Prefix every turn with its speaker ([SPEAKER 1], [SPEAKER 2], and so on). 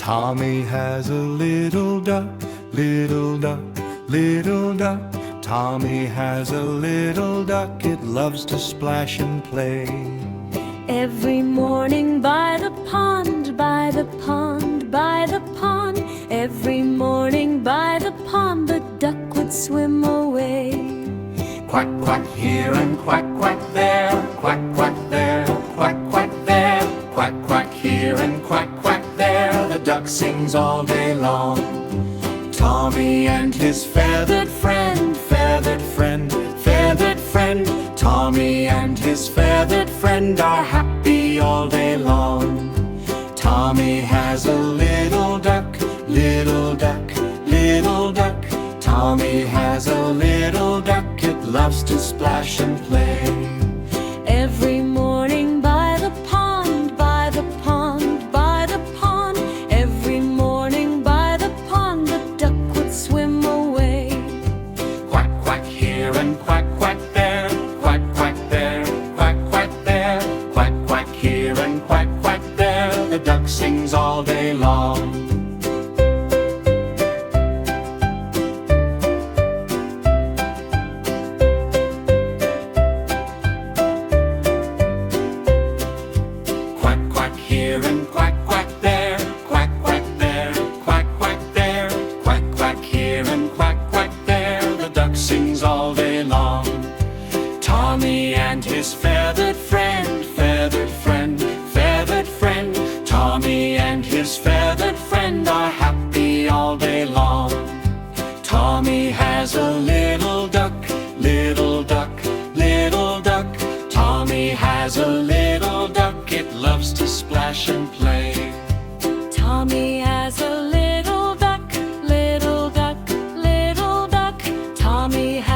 [SPEAKER 1] Tommy has a little duck, little duck, little duck. Tommy has a little duck, it loves to splash and play.
[SPEAKER 2] Every morning by the pond, by the pond, by the pond. Every morning by the pond, the duck would swim away.
[SPEAKER 1] Quack, quack here and quack, quack there. Quack, quack there, quack, quack there. Quack, quack here and quack, quack there. The duck sings all day long. Tommy and his feathered friend, feathered friend, feathered friend. Tommy and his feathered friend are happy all day long. Tommy has a little duck, little duck, little duck. Tommy has a little duck, it loves to splash and play.
[SPEAKER 2] Every morning by the pond, by the pond, by the pond. Every morning by the pond, the duck would swim away.
[SPEAKER 1] Quack, quack here and quack, quack there. Quack, quack there, quack, quack there. Quack, quack here and quack, quack there. The duck sings all day long. Here and quack, quack there. Quack, quack there, quack, quack there. Quack, quack here and quack, quack there. The duck sings all day long. Tommy and his feathered friend, feathered friend, feathered friend. Tommy and his feathered friend are happy all day long. Tommy has a little duck, little duck, little duck. Tommy has a little duck, it loves to splash and play.
[SPEAKER 2] Tommy has a little duck, little duck, little duck. Tommy has